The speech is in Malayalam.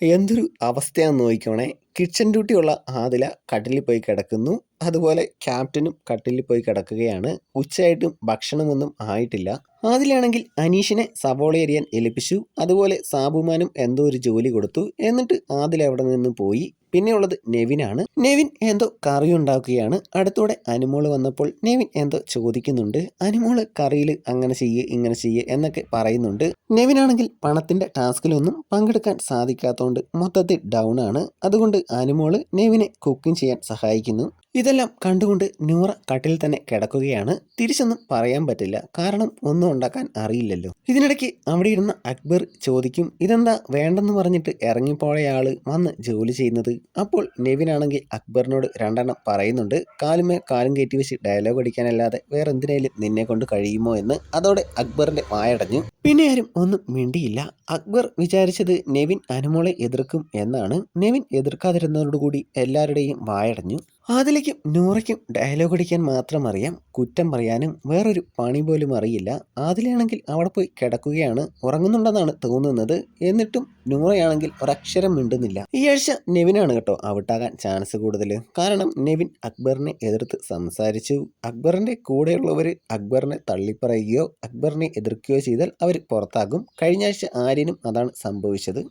എന്തൊരു അവസ്ഥയാന്ന് നോക്കിക്കോണേ. കിച്ചൺ ഡ്യൂട്ടിയുള്ള ആദില കട്ടിലിൽ പോയി കിടക്കുന്നു. അതുപോലെ ക്യാപ്റ്റനും കട്ടിലിൽ പോയി കിടക്കുകയാണ്. ഉച്ചയായിട്ടും ഭക്ഷണമൊന്നും ആയിട്ടില്ല. ആദിലയാണെങ്കിൽ അനീഷിനെ സവോള അരിയാൻ ഏൽപ്പിച്ചു. അതുപോലെ സാബുമാനും എന്തോ ഒരു ജോലി കൊടുത്തു. എന്നിട്ട് ആദില അവിടെ നിന്ന് പോയി. പിന്നെയുള്ളത് നെവിനാണ്. നെവിൻ എന്തോ കറി ഉണ്ടാക്കുകയാണ്. അടുത്തൂടെ അനുമോള് വന്നപ്പോൾ നെവിൻ എന്തോ ചോദിക്കുന്നുണ്ട്. അനുമോള് കറിയിൽ അങ്ങനെ ചെയ്യ് ഇങ്ങനെ ചെയ്യ് എന്നൊക്കെ പറയുന്നുണ്ട്. നെവിനാണെങ്കിൽ പണത്തിന്റെ ടാസ്കിലൊന്നും പങ്കെടുക്കാൻ സാധിക്കാത്തതുകൊണ്ട് മൊത്തത്തിൽ ഡൗൺ ആണ്. അതുകൊണ്ട് അനുമോള് നെവിനെ കുക്കിംഗ് ചെയ്യാൻ സഹായിക്കുന്നു. ഇതെല്ലാം കണ്ടുകൊണ്ട് നൂറ കട്ടിൽ തന്നെ കിടക്കുകയാണ്. തിരിച്ചൊന്നും പറയാൻ പറ്റില്ല, കാരണം ഒന്നും ഉണ്ടാക്കാൻ അറിയില്ലല്ലോ. ഇതിനിടയ്ക്ക് അവിടെ ഇരുന്ന അക്ബർ ചോദിക്കും, ഇതെന്താ വേണ്ടെന്ന് പറഞ്ഞിട്ട് ഇറങ്ങിപ്പോയയാള് വന്ന് ജോലി ചെയ്യുന്നത്. അപ്പോൾ നെവിനാണെങ്കിൽ അക്ബറിനോട് രണ്ടെണ്ണം പറയുന്നുണ്ട്. കാലുമേ കാലും കയറ്റി വെച്ച് ഡയലോഗ് അടിക്കാനല്ലാതെ വേറെ എന്തിനേലും നിന്നെ കൊണ്ട് കഴിയുമോ എന്ന്. അതോടെ അക്ബറിന്റെ വായടഞ്ഞു. പിന്നെ ആരും ഒന്നും മിണ്ടിയില്ല. അക്ബർ വിചാരിച്ചത് നെവിൻ അനുമോളെ എതിർക്കും എന്നാണ്. നെവിൻ എതിർക്കാതിരുന്നതോടുകൂടി എല്ലാവരുടെയും വായടഞ്ഞു. ആദിലയ്ക്കും നൂറയ്ക്കും ഡയലോഗ് അടിക്കാൻ മാത്രം അറിയാം, കുറ്റം പറയാനും വേറൊരു പണി പോലും അറിയില്ല. ആദിലയാണെങ്കിൽ അവിടെ പോയി കിടക്കുകയാണ്, ഉറങ്ങുന്നുണ്ടെന്നാണ് തോന്നുന്നത്. എന്നിട്ടും നൂറയാണെങ്കിൽ ഒരക്ഷരം മിണ്ടുന്നില്ല. ഈ ആഴ്ച നെവിനാണ് കേട്ടോ ഔട്ടാകാൻ ചാൻസ് കൂടുതൽ. കാരണം നെവിൻ അക്ബറിനെ എതിർത്ത് സംസാരിച്ചു. അക്ബറിന്റെ കൂടെയുള്ളവർ അക്ബറിനെ തള്ളിപ്പറയുകയോ അക്ബറിനെ എതിർക്കുകയോ ചെയ്താൽ അവർ പുറത്താകും. കഴിഞ്ഞ ആഴ്ച ആര്യനും അതാണ് സംഭവിച്ചത്.